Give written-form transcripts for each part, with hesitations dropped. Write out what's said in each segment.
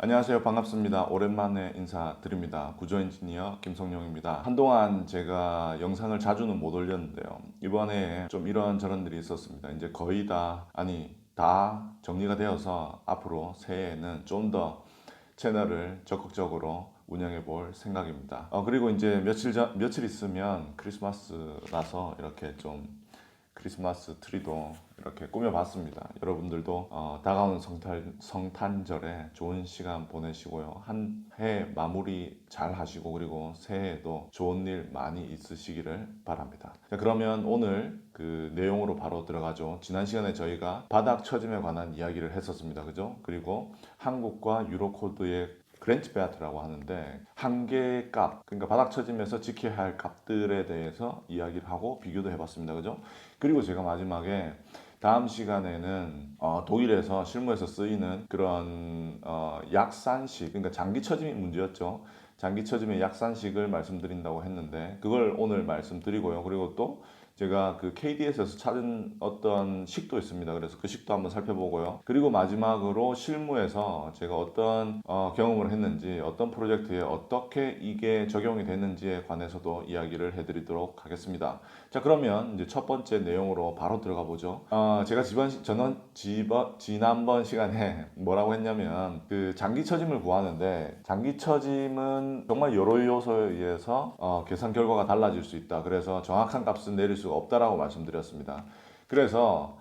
안녕하세요. 반갑습니다. 오랜만에 인사드립니다. 구조 엔지니어 김성용입니다. 한동안 제가 영상을 자주는 못 올렸는데요. 이번에 좀 이런저런 일이 있었습니다. 이제 거의 다 정리가 되어서 앞으로 새해에는 좀 더 채널을 적극적으로 운영해 볼 생각입니다. 그리고 이제 며칠 있으면 크리스마스라서 이렇게 좀 크리스마스 트리도 이렇게 꾸며봤습니다. 여러분들도 다가오는 성탄절에 좋은 시간 보내시고요. 한 해 마무리 잘 하시고 그리고 새해에도 좋은 일 많이 있으시기를 바랍니다. 자, 그러면 오늘 그 내용으로 바로 들어가죠. 지난 시간에 저희가 바닥 처짐에 관한 이야기를 했었습니다. 그죠? 그리고 한국과 유로코드의 그랜트 베아트라고 하는데 한계값, 그러니까 바닥 처짐에서 지켜야 할 값들에 대해서 이야기를 하고 비교도 해봤습니다. 그죠? 그리고 제가 마지막에 다음 시간에는 독일에서 실무에서 쓰이는 그런 약산식, 그러니까 장기 처짐이 문제였죠. 장기 처짐의 약산식을 말씀드린다고 했는데 그걸 오늘 말씀드리고요. 그리고 또 제가 그 KDS에서 찾은 어떤 식도 있습니다. 그래서 그 식도 한번 살펴보고요. 그리고 마지막으로 실무에서 제가 어떤 경험을 했는지, 어떤 프로젝트에 어떻게 이게 적용이 됐는지에 관해서도 이야기를 해드리도록 하겠습니다. 자, 그러면 이제 첫 번째 내용으로 바로 들어가 보죠. 제가 지난번 시간에 뭐라고 했냐면 그 장기 처짐을 구하는데 장기 처짐은 정말 여러 요소에 의해서 계산 결과가 달라질 수 있다. 그래서 정확한 값은 내릴 수가 없다라고 말씀드렸습니다. 그래서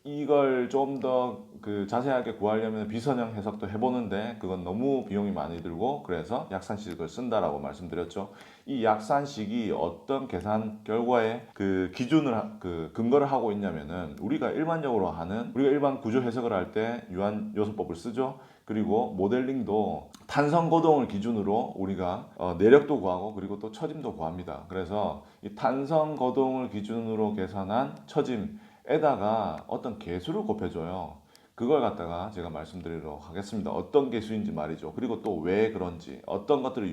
이걸 좀 더 자세하게 구하려면 비선형 해석도 해보는데 그건 너무 비용이 많이 들고 그래서 약산식을 쓴다라고 말씀드렸죠. 이 약산식이 어떤 계산 결과에 근거를 하고 있냐면은 우리가 일반 구조 해석을 할 때 유한 요소법을 쓰죠. 그리고 모델링도 탄성 고동을 기준으로 우리가 내력도 구하고 그리고 또 처짐도 구합니다. 그래서 이 탄성 고동을 기준으로 계산한 처짐에다가 어떤 계수를 곱해줘요. 그걸 갖다가 제가 말씀드리도록 하겠습니다. 어떤 개수인지 말이죠. 그리고 또 왜 그런지, 어떤 것들을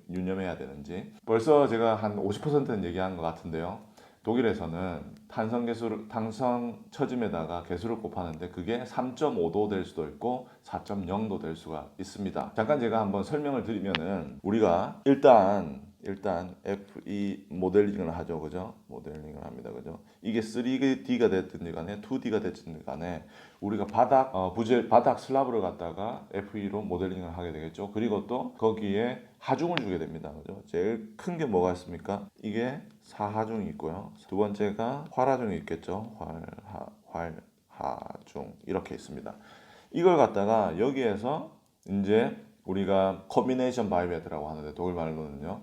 유념해야 되는지. 벌써 제가 한 50%는 얘기한 것 같은데요. 독일에서는 탄성 처짐에다가 개수를 곱하는데 그게 3.5도 될 수도 있고 4.0도 될 수가 있습니다. 잠깐 제가 한번 설명을 드리면은 우리가 일단 FE 모델링을 하죠. 그죠? 모델링을 합니다. 그죠? 이게 3D가 됐든지 간에 2D가 됐든지 간에 우리가 바닥 슬라브를 갖다가 FE로 모델링을 하게 되겠죠. 그리고 또 거기에 하중을 주게 됩니다. 그죠? 제일 큰 게 뭐가 있습니까? 이게 사하중이 있고요. 두 번째가 활하중이 있겠죠. 활하중 이렇게 있습니다. 이걸 갖다가 여기에서 이제 우리가 커비네이션 바이베트라고 하는데 독일 말로는요.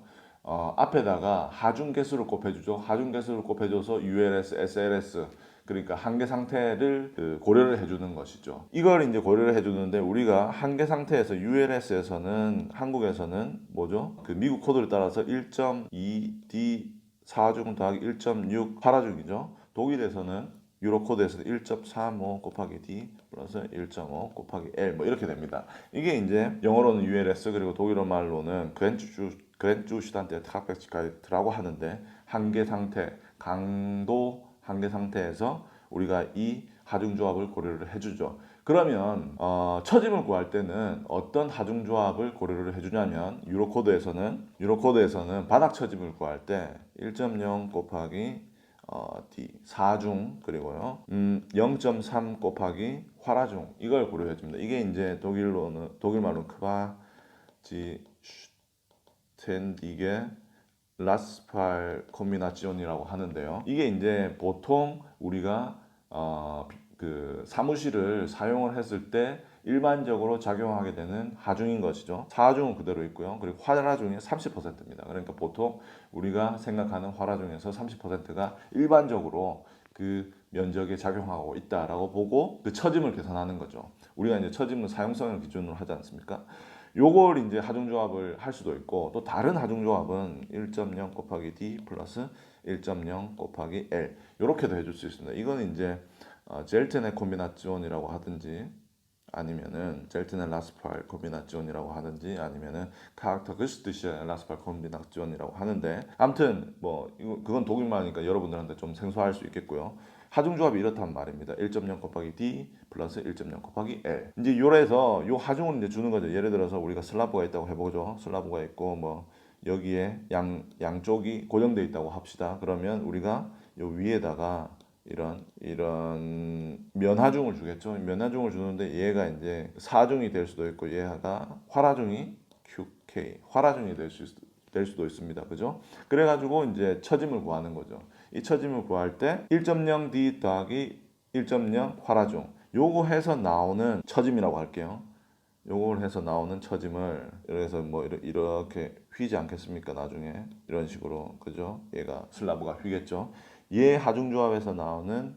앞에다가 하중 개수를 곱해주죠. 하중 개수를 곱해줘서 ULS, SLS 그러니까 한계 상태를 고려를 해주는 것이죠. 이걸 이제 고려를 해주는데 우리가 한계 상태에서 ULS에서는 한국에서는 뭐죠? 그 미국 코드를 따라서 1.2D 4중 더하기 1.6 8하중이죠. 독일에서는 유로 코드에서는 1.35 곱하기 D 플러스 1.5 곱하기 L 뭐 이렇게 됩니다. 이게 이제 영어로는 ULS 그리고 독일어 말로는 그랜주 슈단테 트라백치카이트라고 하는데 한계 상태, 강도 한계 상태에서 우리가 이 하중 조합을 고려를 해주죠. 그러면 처짐을 구할 때는 어떤 하중 조합을 고려를 해주냐면 유로코드에서는 바닥 처짐을 구할 때 1.0 곱하기 D 4중 그리고요 0.3 곱하기 활하중 이걸 고려해 줍니다. 이게 이제 독일 말로 크바지 슈텐디게 라스팔 콤비나치온이라고 하는데요. 이게 이제 보통 우리가 그 사무실을 사용을 했을 때 일반적으로 작용하게 되는 하중인 것이죠. 사하중은 그대로 있고요. 그리고 활하중이 30%입니다. 그러니까 보통 우리가 생각하는 활하중에서 30%가 일반적으로 그 면적에 작용하고 있다라고 보고 그 처짐을 계산하는 거죠. 우리가 이제 처짐은 사용성을 기준으로 하지 않습니까? 요걸 이제 하중조합을 할 수도 있고 또 다른 하중조합은 1.0 곱하기 D 플러스 1.0 곱하기 L 이렇게도 해줄 수 있습니다. 이거는 이제 젤텐의 콤비나치온이라고 하든지 아니면은 젤텐의 라스팔 콤비나치온이라고 하든지 아니면은 카락터그슈티시의 라스팔 콤비나치온이라고 하는데 아무튼 뭐 그건 독일말이니까 여러분들한테 좀 생소할 수 있겠고요. 하중조합이 이렇단 말입니다. 1.0 곱하기 D 플러스 1.0 곱하기 L. 이제 요래서 요 하중을 이제 주는 거죠. 예를 들어서 우리가 슬라브가 있다고 해보죠. 슬라브가 있고 뭐 여기에 양쪽이 고정되어 있다고 합시다. 그러면 우리가 요 위에다가 이런 면하중을 주겠죠. 면하중을 주는데 얘가 이제 사중이 될 수도 있고 얘가 활하중이 QK, 활하중이 될 수도 있습니다. 그죠? 그래가지고 이제 처짐을 구하는 거죠. 이 처짐을 구할 때 1.0D 더하기 1.0 활하중 요거 해서 나오는 처짐이라고 할게요. 요걸 해서 나오는 처짐을 그래서 뭐 이렇게 휘지 않겠습니까? 나중에 이런 식으로 그죠? 얘가 슬라브가 휘겠죠. 얘 하중조합에서 나오는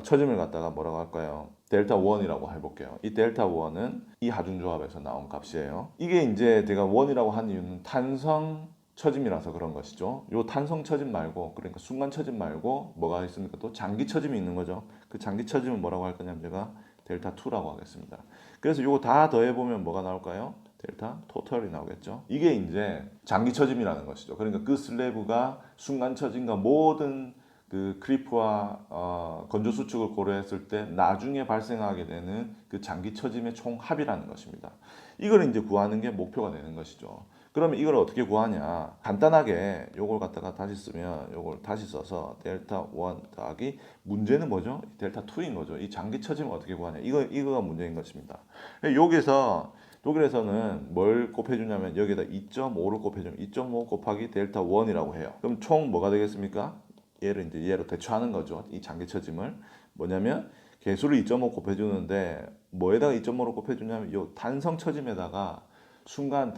처짐을 갖다가 뭐라고 할까요? 델타 1이라고 해볼게요. 이 델타 1은 이 하중조합에서 나온 값이에요. 이게 이제 제가 1이라고 한 이유는 탄성 처짐이라서 그런 것이죠. 요 탄성 처짐 말고 그러니까 순간 처짐 말고 뭐가 있습니까? 또 장기 처짐이 있는 거죠. 그 장기 처짐은 뭐라고 할 거냐면 제가 델타 2라고 하겠습니다. 그래서 요거 다 더해보면 뭐가 나올까요? 델타 토탈이 나오겠죠. 이게 이제 장기 처짐이라는 것이죠. 그러니까 그 슬래브가 순간 처짐과 모든 그 크리프와 건조 수축을 고려했을 때 나중에 발생하게 되는 그 장기 처짐의 총 합이라는 것입니다. 이걸 이제 구하는 게 목표가 되는 것이죠. 그러면 이걸 어떻게 구하냐? 간단하게 요걸 갖다가 다시 쓰면 요걸 다시 써서 델타 1 더하기 문제는 뭐죠? 델타 2인 거죠. 이 장기 처짐을 어떻게 구하냐? 이거가 문제인 것입니다. 여기서 독일에서는 뭘 곱해주냐면 여기다 2.5를 곱해주면 2.5 곱하기 델타 1이라고 해요. 그럼 총 뭐가 되겠습니까? 얘를 이제 얘로 대처하는 거죠. 이 장기 처짐을 뭐냐면 개수를 2.5 곱해주는데 뭐에다가 2.5로 곱해주냐면 이 탄성 처짐에다가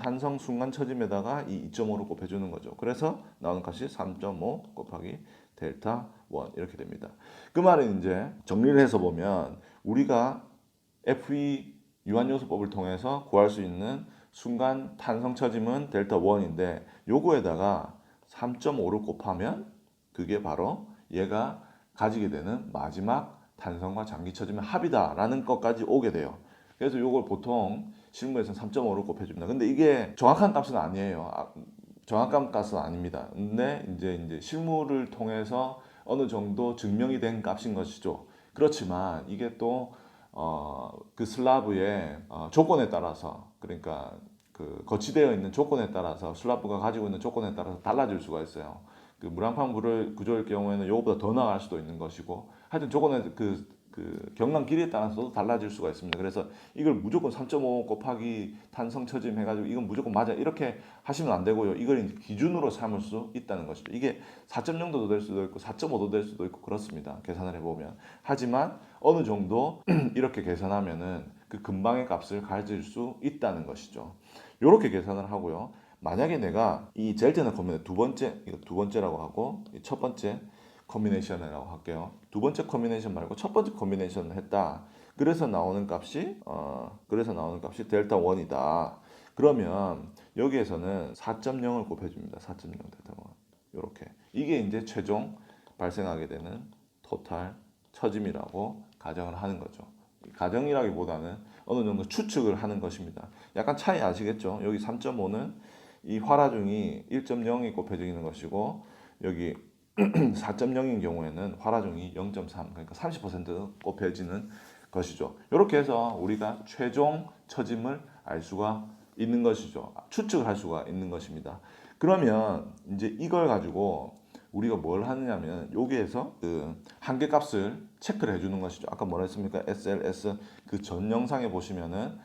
탄성 순간 처짐에다가 이 2.5로 곱해주는 거죠. 그래서 나오는 값이 3.5 곱하기 델타 1 이렇게 됩니다. 그 말은 이제 정리를 해서 보면 우리가 FE 유한요소법을 통해서 구할 수 있는 순간 탄성 처짐은 델타 1인데 요거에다가 3.5를 곱하면 그게 바로 얘가 가지게 되는 마지막 탄성과 장기 처짐의 합이다라는 것까지 오게 돼요. 그래서 요걸 보통 실무에서는 3.5를 곱해줍니다. 근데 이게 정확한 값은 아니에요. 정확한 값은 아닙니다. 근데 이제 실무를 통해서 어느 정도 증명이 된 값인 것이죠. 그렇지만 이게 또 그 슬라브의 조건에 따라서 그러니까 그 거치되어 있는 조건에 따라서 슬라브가 가지고 있는 조건에 따라서 달라질 수가 있어요. 그 무랑판 구조일 경우에는 이거보다 더 나갈 수도 있는 것이고 하여튼 조건의 그 경랑 길이에 따라서도 달라질 수가 있습니다. 그래서 이걸 무조건 3.5 곱하기 탄성 처짐 해가지고 이건 무조건 맞아 이렇게 하시면 안 되고요. 이걸 이제 기준으로 삼을 수 있다는 것이죠. 이게 4.0도도 될 수도 있고 4.5도 될 수도 있고 그렇습니다. 계산을 해보면. 하지만 어느 정도 이렇게 계산하면은 그 근방의 값을 가질 수 있다는 것이죠. 이렇게 계산을 하고요. 만약에 내가 이 젤트나 콤비네이션 이거 두 번째라고 하고 첫 번째 커뮤니케이션이라고 할게요. 두 번째 커뮤니케이션 말고 첫 번째 커뮤니케이션을 했다. 그래서 나오는 값이 델타 1이다. 그러면 여기에서는 4.0을 곱해줍니다. 4.0 델타 1. 이렇게 이게 이제 최종 발생하게 되는 토탈 처짐이라고 가정을 하는 거죠. 가정이라기보다는 어느 정도 추측을 하는 것입니다. 약간 차이 아시겠죠? 여기 3.5는 이 활하중이 1.0이 곱해지는 것이고 여기 4.0인 경우에는 활하중이 0.3 그러니까 30% 곱해지는 것이죠. 이렇게 해서 우리가 최종 처짐을 알 수가 있는 것이죠. 추측을 할 수가 있는 것입니다. 그러면 이제 이걸 가지고 우리가 뭘 하느냐면 여기에서 그 한계값을 체크를 해주는 것이죠. 아까 뭐라 했습니까? SLS 그 전 영상에 보시면은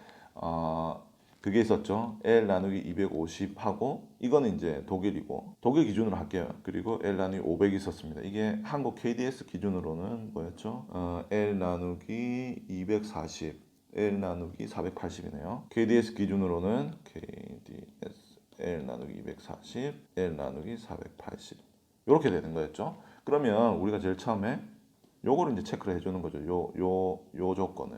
그게 있었죠. L 나누기 250 하고 이거는 이제 독일이고 독일 기준으로 할게요. 그리고 L 나누기 500이 있었습니다. 이게 한국 KDS 기준으로는 뭐였죠? L 나누기 240 L 나누기 480이네요. KDS 기준으로는 KDS L 나누기 240 L 나누기 480 이렇게 되는 거였죠. 그러면 우리가 제일 처음에 요거를 이제 체크를 해주는 거죠. 요 조건을.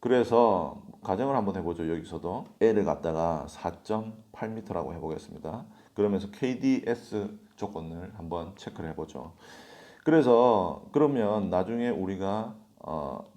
그래서 가정을 한번 해보죠. 여기서도 L을 갖다가 4.8m라고 해보겠습니다. 그러면서 KDS 조건을 한번 체크를 해보죠. 그러면 나중에 우리가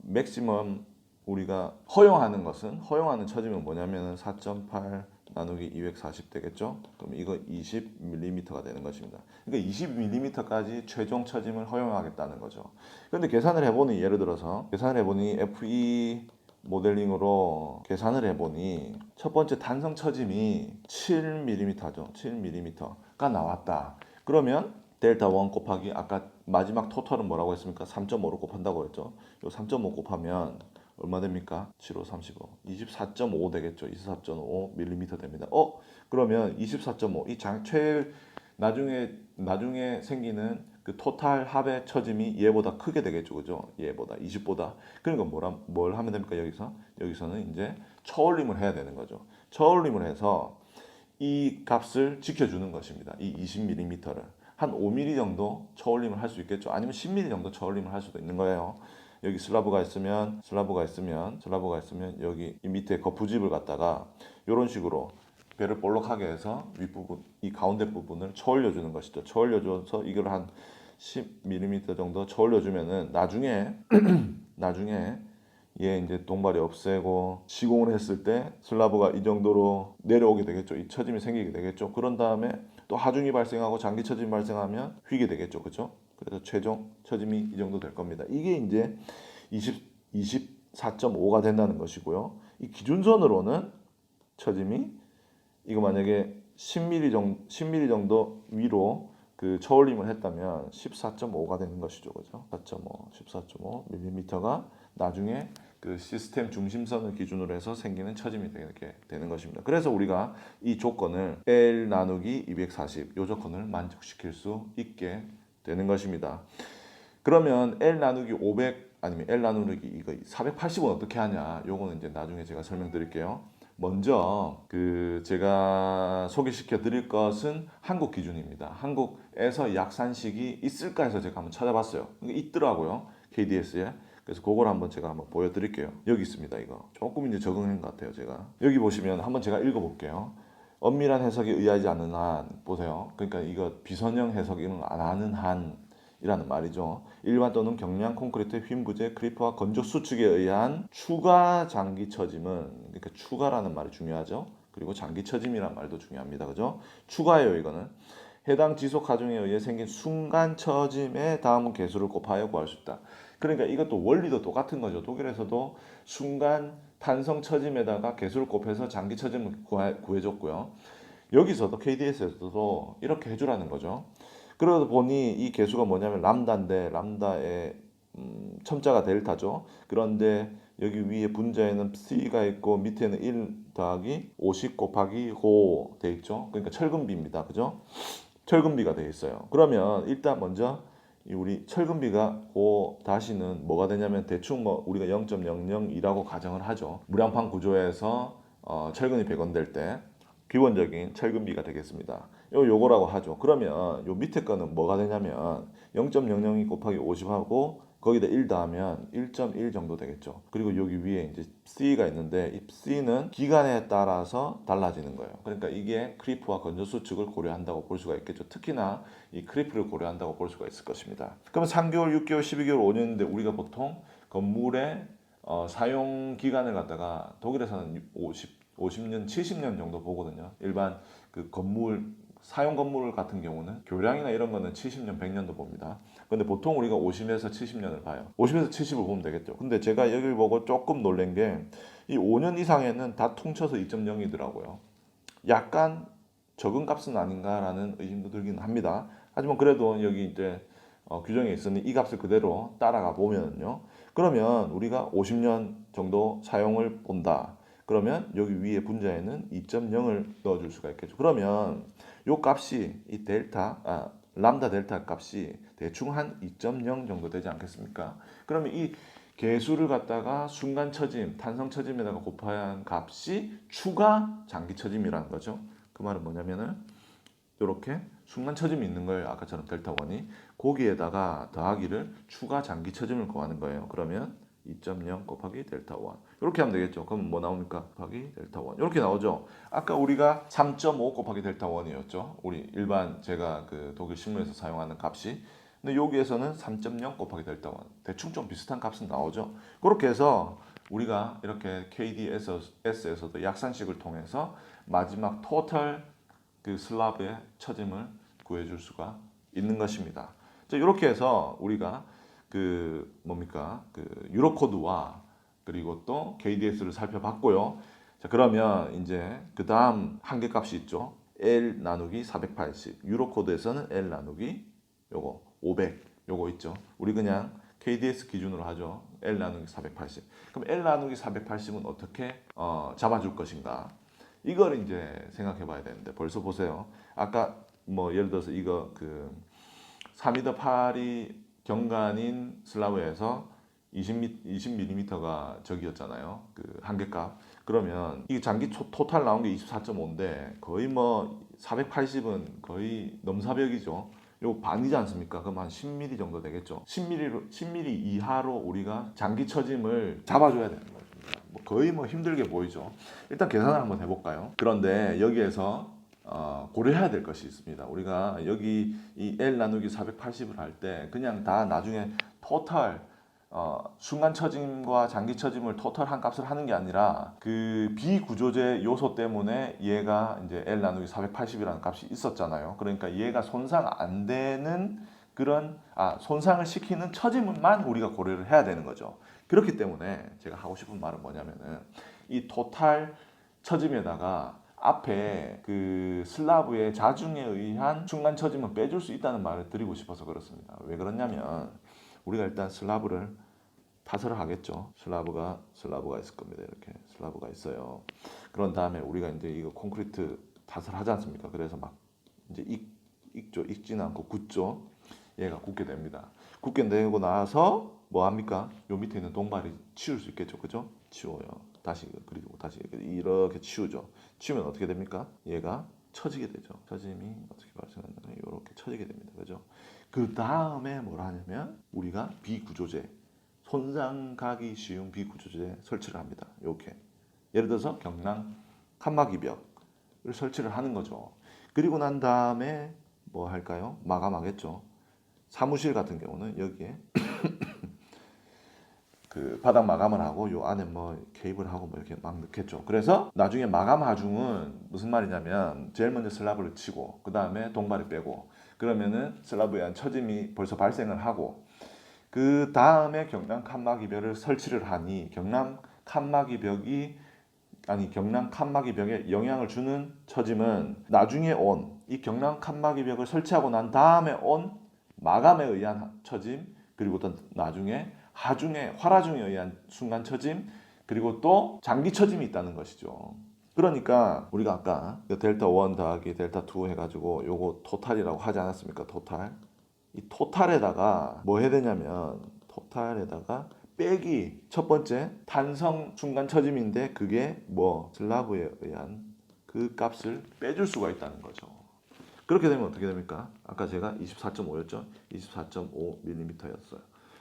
맥시멈 우리가 허용하는 처짐은 뭐냐면은 4.8 나누기 240 되겠죠? 그럼 이거 20mm가 되는 것입니다. 그러니까 20mm까지 최종 처짐을 허용하겠다는 거죠. 그런데 계산을 해보니 예를 들어서 계산을 해보니 FE 모델링으로 계산을 해보니 첫 번째 탄성 처짐이 7mm죠. 7mm가 나왔다. 그러면 델타 1 곱하기 아까 마지막 토탈은 뭐라고 했습니까? 3.5로 곱한다고 했죠. 요 3.5 곱하면 얼마 됩니까? 7, 5, 35. 24.5 되겠죠. 24.5mm 됩니다. 그러면 24.5. 나중에 생기는 그 토탈 합의 처짐이 얘보다 크게 되겠죠. 그죠? 얘보다 20보다. 그러니까 뭘 하면 됩니까? 여기서는 이제 처올림을 해야 되는 거죠. 처올림을 해서 이 값을 지켜주는 것입니다. 이 20mm를 한 5mm 정도 처올림을 할 수 있겠죠. 아니면 10mm 정도 처올림을 할 수도 있는 거예요. 여기 슬라브가 있으면 여기 이 밑에 거푸집을 갖다가 이런 식으로 배를 볼록하게 해서 윗부분 이 가운데 부분을 처올려 주는 것이죠. 처올려줘서 이걸 한 10mm 정도 처올려 주면은 나중에 얘 이제 동발이 없애고 시공을 했을 때 슬라브가 이 정도로 내려오게 되겠죠. 이 처짐이 생기게 되겠죠. 그런 다음에 또 하중이 발생하고 장기 처짐이 발생하면 휘게 되겠죠. 그렇죠? 그래서 최종 처짐이 이 정도 될 겁니다. 이게 이제 24.5가 된다는 것이고요. 이 기준선으로는 처짐이 이거 만약에 10mm 정도 위로 그 처올림을 했다면 14.5가 되는 것이죠. 그죠? 14.5mm가 나중에 그 시스템 중심선을 기준으로 해서 생기는 처짐이 되게 되는 것입니다. 그래서 우리가 이 조건을 L 나누기 240 이 조건을 만족시킬 수 있게 되는 것입니다. 그러면 L 나누기 500 아니면 L 나누기 이거 480은 어떻게 하냐? 요거는 이제 나중에 제가 설명드릴게요. 먼저 그 제가 소개시켜 드릴 것은 한국 기준입니다. 한국에서 약산식이 있을까 해서 제가 한번 찾아봤어요. 있더라고요. KDS에. 그래서 그걸 제가 한번 보여드릴게요. 여기 있습니다. 이거 조금 이제 적응한 것 같아요. 제가 여기 보시면 한번 제가 읽어볼게요. 엄밀한 해석에 의하지 않는 한 보세요. 그러니까 이거 비선형 해석은 안 하는 한이라는 말이죠. 일반 또는 경량 콘크리트 휨 부재 크리프와 건조 수축에 의한 추가 장기 처짐은 그러니까 추가라는 말이 중요하죠. 그리고 장기 처짐이라는 말도 중요합니다. 그죠? 추가예요. 이거는 해당 지속 하중에 의해 생긴 순간 처짐의 다음 개수를 곱하여 구할 수 있다. 그러니까 이것도 원리도 똑같은 거죠. 독일에서도 순간 탄성 처짐에다가 개수를 곱해서 장기 처짐을 구해줬고요. 여기서도 KDS에서도 이렇게 해주라는 거죠. 그러다 보니 이 개수가 뭐냐면 람다인데 람다의 첨자가 델타죠. 그런데 여기 위에 분자에는 C가 있고 밑에는 1 더하기 50 곱하기 호 돼 있죠. 그러니까 철근비입니다. 그죠? 철근비가 돼 있어요. 그러면 일단 먼저 우리 철근비가 다시는 뭐가 되냐면 대충 우리가 0.002라고 가정을 하죠. 무량판 구조에서 철근이 배건될 때 기본적인 철근비가 되겠습니다. 요거라고 하죠. 그러면 요 밑에 거는 뭐가 되냐면 0.002 곱하기 50하고 거기다 1 더하면 1.1 정도 되겠죠. 그리고 여기 위에 이제 C가 있는데 이 C는 기간에 따라서 달라지는 거예요. 그러니까 이게 크리프와 건조 수축을 고려한다고 볼 수가 있겠죠. 특히나 이 크리프를 고려한다고 볼 수가 있을 것입니다. 그러면 3개월, 6개월, 12개월, 5년인데 우리가 보통 건물의 사용 기간을 갖다가 독일에서는 50년, 70년 정도 보거든요. 일반 그 사용 건물 같은 경우는 교량이나 이런 거는 70년, 100년도 봅니다. 근데 보통 우리가 50에서 70년을 봐요. 50에서 70을 보면 되겠죠. 근데 제가 여기를 보고 조금 놀란 게 이 5년 이상에는 다 통쳐서 2.0이더라고요. 약간 적은 값은 아닌가라는 의심도 들긴 합니다. 하지만 그래도 여기 이제 규정에 있으니 이 값을 그대로 따라가 보면요. 그러면 우리가 50년 정도 사용을 본다. 그러면 여기 위에 분자에는 2.0을 넣어줄 수가 있겠죠. 그러면 요 값이 이 람다 델타 값이 대충 한 2.0 정도 되지 않겠습니까? 그러면 이 개수를 갖다가 순간 처짐, 탄성 처짐에다가 곱해야 하는 값이 추가 장기 처짐이라는 거죠. 그 말은 뭐냐면은 이렇게 순간 처짐이 있는 거예요. 아까처럼 델타 1이 거기에다가 더하기를 추가 장기 처짐을 구하는 거예요. 그러면 2.0 곱하기 델타 1 이렇게 하면 되겠죠. 그럼 뭐 나옵니까? 곱하기 델타 1 이렇게 나오죠. 아까 우리가 3.5 곱하기 델타 1이었죠. 우리 일반 제가 그 독일 신문에서 사용하는 값이. 근데 여기에서는 3.0 곱하기 델타 1 대충 좀 비슷한 값은 나오죠. 그렇게 해서 우리가 이렇게 KDS에서도 약산식을 통해서 마지막 토탈 그 슬라브의 처짐을 구해줄 수가 있는 것입니다. 자, 이렇게 해서 우리가 그 뭡니까 그 유로코드와 그리고 또 KDS를 살펴봤고요. 자, 그러면 이제 그 다음 한계값이 있죠. L 나누기 480. 유로코드에서는 L 나누기 요거 500 요거 있죠. 우리 그냥 KDS 기준으로 하죠. L 나누기 480. 그럼 L 나누기 480은 어떻게 잡아줄 것인가? 이걸 이제 생각해 봐야 되는데 벌써 보세요. 아까 뭐 예를 들어서 이거 그 4m 8이 경관인 슬라브에서 20mm가 저기였잖아요. 그 한계값. 그러면 이 장기 토탈 나온 게 24.5인데 거의 뭐 480은 거의 넘사벽이죠. 요 반이지 않습니까? 그럼 한 10mm 정도 되겠죠. 10mm 이하로 우리가 장기 처짐을 잡아줘야 되는 거죠. 뭐 거의 뭐 힘들게 보이죠. 일단 계산을 한번 해볼까요? 그런데 여기에서 고려해야 될 것이 있습니다. 우리가 여기 이 L 나누기 480을 할 때 그냥 다 나중에 토탈 순간 처짐과 장기 처짐을 토탈한 값을 하는 게 아니라 그 비구조제 요소 때문에 얘가 이제 L 나누기 480이라는 값이 있었잖아요. 그러니까 얘가 손상 안 되는 그런 손상을 시키는 처짐만 우리가 고려를 해야 되는 거죠. 그렇기 때문에 제가 하고 싶은 말은 뭐냐면은 이 토탈 처짐에다가 앞에 그 슬라브의 자중에 의한 순간 처짐을 빼줄 수 있다는 말을 드리고 싶어서 그렇습니다. 왜 그러냐면 우리가 일단 슬라브를 타설을 하겠죠. 슬라브가 있을 겁니다. 이렇게 슬라브가 있어요. 그런 다음에 우리가 이제 이거 콘크리트 타설 하지 않습니까? 그래서 막 이제 익지는 않고 굳죠. 얘가 굳게 됩니다. 굳게 되고 나서 뭐 합니까? 요 밑에 있는 동발이 치울 수 있겠죠, 그죠? 치워요. 다시 그리고 다시 이렇게 치우죠. 치우면 어떻게 됩니까? 얘가 처지게 되죠. 처짐이 어떻게 발생하냐면 이렇게 처지게 됩니다, 그죠? 그 다음에 뭘 하냐면 우리가 비구조제, 손상 가기 쉬운 비구조제 설치를 합니다. 이렇게 예를 들어서 경랑 칸막이 벽을 설치를 하는 거죠. 그리고 난 다음에 뭐 할까요? 마감하겠죠. 사무실 같은 경우는 여기에 그 바닥 마감을 하고 요 안에 뭐 케이블 하고 뭐 이렇게 막 넣겠죠. 그래서 나중에 마감 하중은 무슨 말이냐면 제일 먼저 슬라브를 치고 그 다음에 동발을 빼고 그러면은 슬라브에 의한 처짐이 벌써 발생을 하고 그 다음에 경남 칸막이 벽을 설치를 하니 경남 칸막이 벽에 영향을 주는 처짐은 나중에 온 이 경남 칸막이 벽을 설치하고 난 다음에 온 마감에 의한 처짐 그리고 또 나중에 활하중에 의한 순간 처짐 그리고 또 장기 처짐이 있다는 것이죠. 그러니까 우리가 아까 델타 1 더하기 델타 2 해가지고 요거 토탈이라고 하지 않았습니까? 토탈. 이 토탈에다가 뭐 해야 되냐면 토탈에다가 빼기 첫 번째 탄성 순간 처짐인데 그게 뭐 슬라브에 의한 그 값을 빼줄 수가 있다는 거죠. 그렇게 되면 어떻게 됩니까? 아까 제가 24.5였죠? 24.5mm였어요.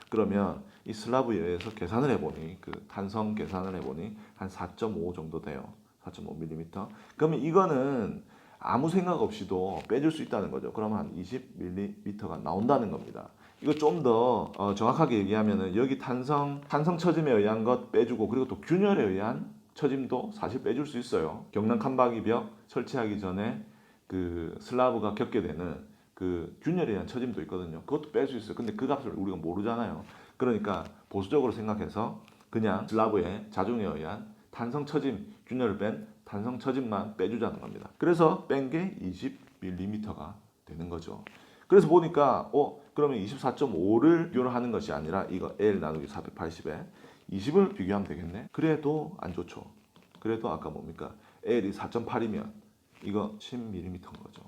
그러면 이 슬라브에 의해서 계산을 해보니 그 탄성 계산을 해보니 한 4.5 정도 돼요. 4.5mm. 그러면 이거는 아무 생각 없이도 빼줄 수 있다는 거죠. 그러면 한 20mm가 나온다는 겁니다. 이거 좀 더 정확하게 얘기하면은 여기 탄성 처짐에 의한 것 빼주고 그리고 또 균열에 의한 처짐도 사실 빼줄 수 있어요. 경남 칸막이 벽 설치하기 전에 그 슬라브가 겪게 되는 그 균열에 의한 처짐도 있거든요. 그것도 뺄 수 있어요. 근데 그 값을 우리가 모르잖아요. 그러니까 보수적으로 생각해서 그냥 슬라브의 자중에 의한 탄성 처짐, 균열을 뺀 탄성 처짐만 빼주자는 겁니다. 그래서 뺀 게 20mm가 되는 거죠. 그래서 보니까 그러면 24.5를 비교를 하는 것이 아니라 이거 L 나누기 480에 20을 비교하면 되겠네. 그래도 안 좋죠. 그래도 아까 뭡니까? L이 4.8이면 이거 10mm인 거죠.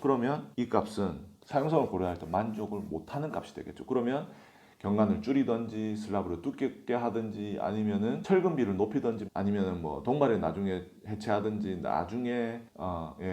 그러면 이 값은 사용성을 고려할 때 만족을 못하는 값이 되겠죠. 그러면 경관을 줄이든지 슬라브를 두껍게 하든지 아니면은 철근비를 높이든지 아니면은 뭐 동발을 나중에 해체하든지 나중에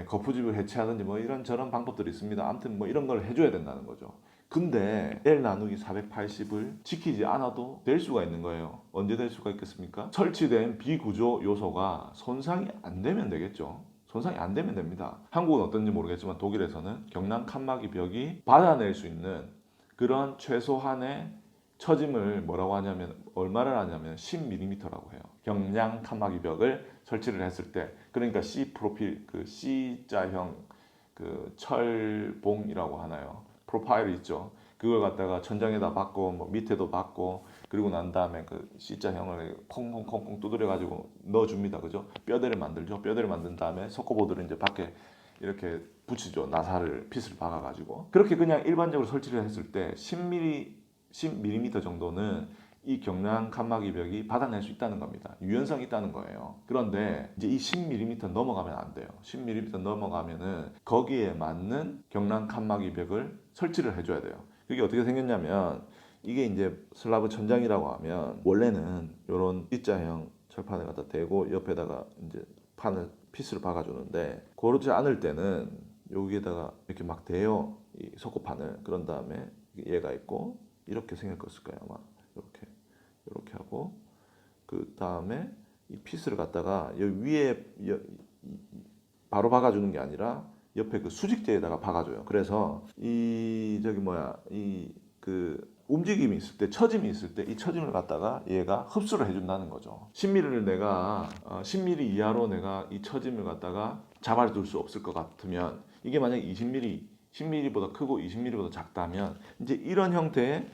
거푸집을 해체하든지 뭐 이런저런 방법들이 있습니다. 아무튼 뭐 이런 걸 해줘야 된다는 거죠. 근데 L 나누기 480을 지키지 않아도 될 수가 있는 거예요. 언제 될 수가 있겠습니까? 설치된 비구조 요소가 손상이 안 되면 되겠죠. 손상이 안 되면 됩니다. 한국은 어떤지 모르겠지만 독일에서는 경남 칸막이 벽이 받아낼 수 있는 그런 최소한의 처짐을 뭐라고 하냐면 얼마를 하냐면 10mm라고 해요. 경량 칸막이 벽을 설치를 했을 때, 그러니까 C 프로필 그 C자형 그 철봉이라고 하나요? 프로파일 있죠. 그걸 갖다가 천장에다 박고 뭐 밑에도 박고, 그리고 난 다음에 그 C자형을 콩콩콩콩 두드려 가지고 넣어줍니다. 그죠? 뼈대를 만들죠. 뼈대를 만든 다음에 석고보드를 이제 밖에 이렇게 붙이죠. 나사를 핏을 박아 가지고. 그렇게 그냥 일반적으로 설치를 했을 때 10mm 정도는 이 경량 칸막이 벽이 받아낼 수 있다는 겁니다. 유연성이 있다는 거예요. 그런데 이제 이 10mm 넘어가면 안 돼요. 10mm 넘어가면은 거기에 맞는 경량 칸막이 벽을 설치를 해줘야 돼요. 그게 어떻게 생겼냐면, 이게 이제 슬라브 천장이라고 하면 원래는 이런 B자형 철판을 갖다 대고 옆에다가 이제 판을 피스를 박아주는데, 그렇지 않을 때는 여기에다가 이렇게 막 대요, 이 석고판을. 그런 다음에 얘가 있고 이렇게 생겼을 거예요 아마. 이렇게 하고, 그 다음에 이 피스를 갖다가 여기 위에 바로 박아주는 게 아니라 옆에 그 수직재에다가 박아줘요. 그래서 이 저기 뭐야 이 그 움직임이 있을 때, 처짐이 있을 때 이 처짐을 갖다가 얘가 흡수를 해준다는 거죠. 10mm를 내가 10mm 이하로 내가 이 처짐을 갖다가 잡아둘 수 없을 것 같으면, 이게 만약 20mm, 10mm보다 크고 20mm보다 작다면 이제 이런 형태의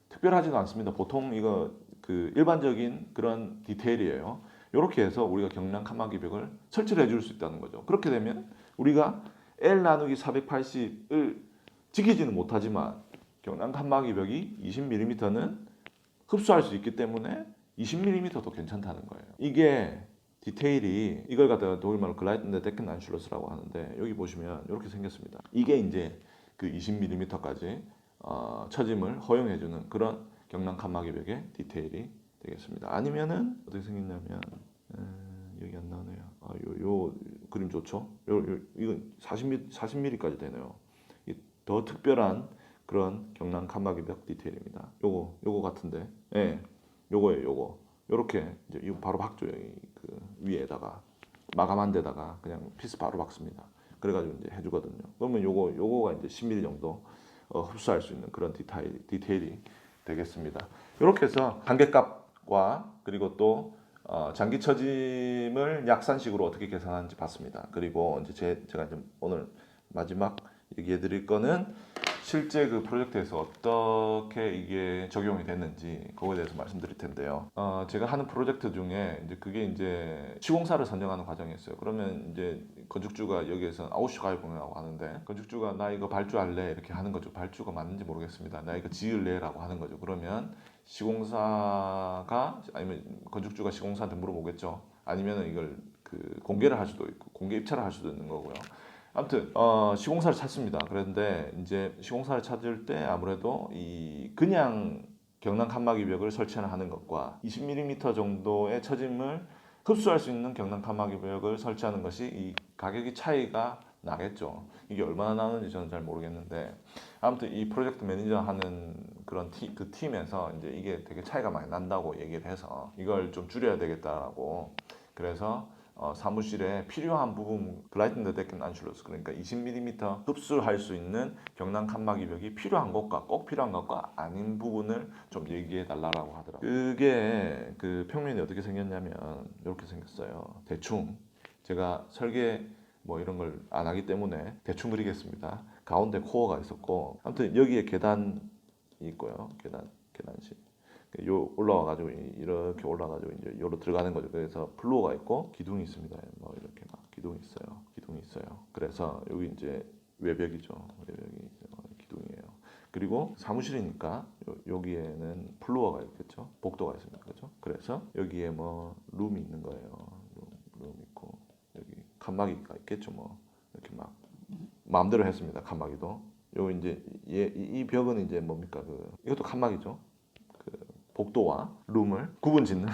특별하지도 않습니다. 보통 이거 그 일반적인 그런 디테일이에요. 이렇게 해서 우리가 경량 칸막이 벽을 설치를 해줄 수 있다는 거죠. 그렇게 되면 우리가 L 나누기 480을 지키지는 못하지만 경량 칸막이 벽이 20mm는 흡수할 수 있기 때문에 20mm도 괜찮다는 거예요. 이게 디테일이, 이걸 갖다가 독일말로 글라이트인데 데켄 안슐러스라고 하는데, 여기 보시면 이렇게 생겼습니다. 이게 이제 그 20mm까지 처짐을 허용해주는 그런 경량 칸막이 벽의 디테일이 되겠습니다. 아니면은 어떻게 생겼냐면 여기 안 나오네요. 요 그림 좋죠? 이건 40mm까지 되네요. 더 특별한 그런 경량 칸막이 벽 디테일입니다. 요거 같은데, 예, 요거예요. 요렇게 이제 이거 바로 박죠. 여기 그 위에다가 마감한 데다가 그냥 피스 바로 박습니다. 그래가지고 이제 해주거든요. 그러면 요거가 이제 10mm 정도 흡수할 수 있는 그런 디테일이 되겠습니다. 이렇게 해서 한계값과 그리고 또 장기 처짐을 약산식으로 어떻게 계산하는지 봤습니다. 그리고 이제 제가 이제 오늘 마지막 얘기해 드릴 거는 실제 그 프로젝트에서 어떻게 이게 적용이 됐는지 그거에 대해서 말씀드릴 텐데요. 제가 하는 프로젝트 중에 이제 그게 이제 시공사를 선정하는 과정이었어요. 그러면 이제 건축주가 여기에서 아우슈가이붕이라고 하는데, 건축주가 나 이거 발주할래 이렇게 하는 거죠. 발주가 맞는지 모르겠습니다. 나 이거 지을래라고 하는 거죠. 그러면 시공사가, 아니면 건축주가 시공사한테 물어보겠죠. 아니면 이걸 그 공개를 할 수도 있고 공개 입찰을 할 수도 있는 거고요. 아무튼 시공사를 찾습니다. 그런데 이제 시공사를 찾을 때 아무래도 이 그냥 경량 칸막이 벽을 설치하는 것과 20mm 정도의 처짐을 흡수할 수 있는 경량 칸막이 벽을 설치하는 것이 이 가격이 차이가 나겠죠. 이게 얼마나 나는지 저는 잘 모르겠는데, 아무튼 이 프로젝트 매니저 하는 그런 그 팀에서 이제 이게 되게 차이가 많이 난다고 얘기를 해서 이걸 좀 줄여야 되겠다라고, 그래서 사무실에 필요한 부분, 글라이트인데 데켄 안슐러스, 그러니까 20mm 흡수할 수 있는 경량 칸막이 벽이 필요한 것과 꼭 필요한 것과 아닌 부분을 좀 얘기해 달라고 하더라고요. 그게 그 평면이 어떻게 생겼냐면 이렇게 생겼어요. 대충 제가 설계 뭐 이런 걸 안 하기 때문에 대충 그리겠습니다. 가운데 코어가 있었고, 아무튼 여기에 계단이 있고요. 계단식. 요 올라와가지고 이렇게 올라가지고 이제 요로 들어가는 거죠. 그래서 플로어가 있고 기둥이 있습니다. 뭐 이렇게 막 기둥이 있어요. 그래서 여기 이제 외벽이죠. 외벽이 기둥이에요. 그리고 사무실이니까 여기에는 플로어가 있겠죠. 복도가 있습니다. 그렇죠? 그래서 여기에 뭐 룸이 있는 거예요. 룸 있고 여기 칸막이가 있겠죠. 뭐 이렇게 막 마음대로 했습니다. 칸막이도. 요 이제 이 벽은 이제 뭡니까? 그 이것도 칸막이죠. 복도와 룸을 구분짓는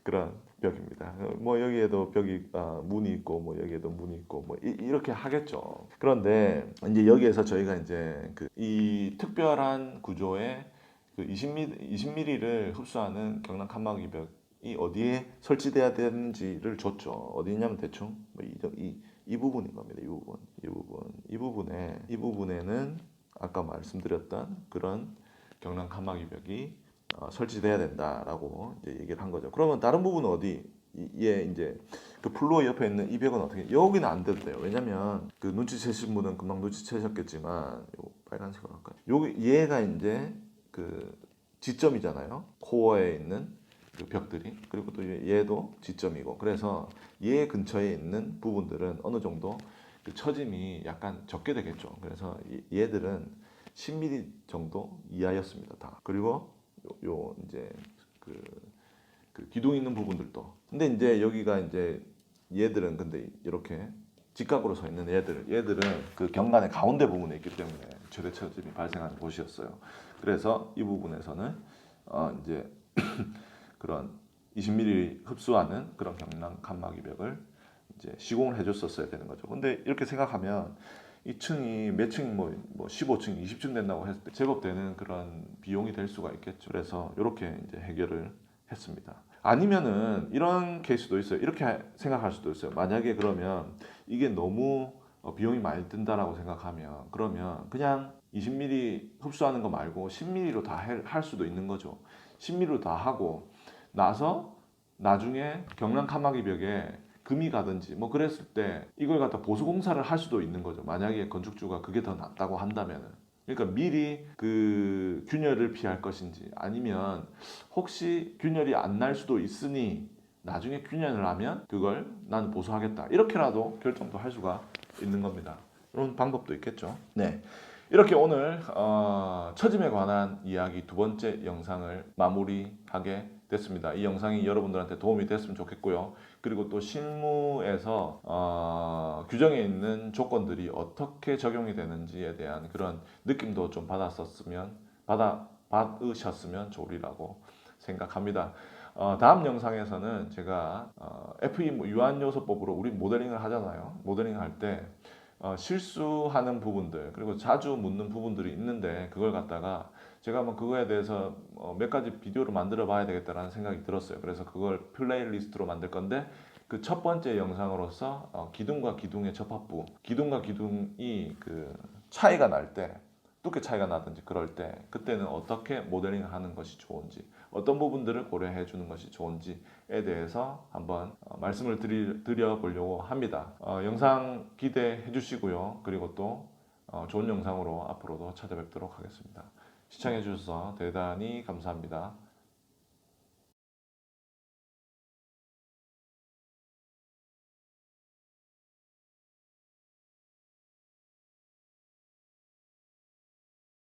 그런 벽입니다. 뭐 여기에도 벽이 문이 있고 뭐 여기에도 문이 있고 뭐 이렇게 하겠죠. 그런데 이제 여기에서 저희가 이제 그 이 특별한 구조의 그 20mm를 흡수하는 경량 칸막이 벽이 어디에 설치돼야 되는지를 줬죠. 어디냐면 대충 뭐 이 부분인 겁니다. 이 부분에는 아까 말씀드렸던 그런 경량 칸막이 벽이 설치돼야 된다라고 이제 얘기를 한 거죠. 그러면 다른 부분은 어디? 얘 이제 그 플로어 옆에 있는 이 벽은 어떻게? 여기는 안 돼도 돼요. 왜냐면 그 눈치채신 분은 금방 눈치채셨겠지만 요 빨간색으로 할까요? 여기 얘가 이제 그 지점이잖아요. 코어에 있는 그 벽들이. 그리고 또 얘도 지점이고. 그래서 얘 근처에 있는 부분들은 어느 정도 그 처짐이 약간 적게 되겠죠. 그래서 얘들은 10mm 정도 이하였습니다. 다. 그리고 요 이제 그 기둥 있는 부분들도. 근데 이제 여기가 이제 얘들은 근데 이렇게 직각으로 서 있는 얘들은 그 경관의 가운데 부분에 있기 때문에 최대 처짐이 발생하는 곳이었어요. 그래서 이 부분에서는 이제 그런 20mm 흡수하는 그런 경량 칸막이 벽을 이제 시공을 해줬었어야 되는 거죠. 근데 이렇게 생각하면 이 층이 몇 층, 뭐 15층, 20층 된다고 했을 때 제법 되는 그런 비용이 될 수가 있겠죠. 그래서 이렇게 이제 해결을 했습니다. 아니면은 이런 케이스도 있어요. 이렇게 생각할 수도 있어요. 만약에 그러면 이게 너무 비용이 많이 든다라고 생각하면 그러면 그냥 20mm 흡수하는 거 말고 10mm로 다 할 수도 있는 거죠. 10mm로 다 하고 나서 나중에 경량 칸막이 벽에 금이 가든지 뭐 그랬을 때 이걸 갖다 보수 공사를 할 수도 있는 거죠. 만약에 건축주가 그게 더 낫다고 한다면은. 그러니까 미리 그 균열을 피할 것인지 아니면 혹시 균열이 안 날 수도 있으니 나중에 균열을 하면 그걸 나는 보수하겠다. 이렇게라도 결정도 할 수가 있는 겁니다. 이런 방법도 있겠죠. 네. 이렇게 오늘 처짐에 관한 이야기 두 번째 영상을 마무리하게 됐습니다. 이 영상이 여러분들한테 도움이 됐으면 좋겠고요. 그리고 또 실무에서 규정에 있는 조건들이 어떻게 적용이 되는지에 대한 그런 느낌도 좀 받으셨으면 좋으리라고 생각합니다. 다음 영상에서는 제가 FE 유한요소법으로 우리 모델링을 하잖아요. 모델링 할때 실수하는 부분들 그리고 자주 묻는 부분들이 있는데 그걸 갖다가 제가 뭐 그거에 대해서 몇 가지 비디오를 만들어 봐야 되겠다라는 생각이 들었어요. 그래서 그걸 플레이리스트로 만들 건데 그 첫 번째 영상으로서 기둥과 기둥의 접합부, 기둥과 기둥이 그 차이가 날 때, 두께 차이가 나든지 그럴 때 그때는 어떻게 모델링을 하는 것이 좋은지, 어떤 부분들을 고려해 주는 것이 좋은지에 대해서 한번 말씀을 드려보려고 합니다. 영상 기대해 주시고요. 그리고 또 좋은 영상으로 앞으로도 찾아뵙도록 하겠습니다. 시청해 주셔서 대단히 감사합니다.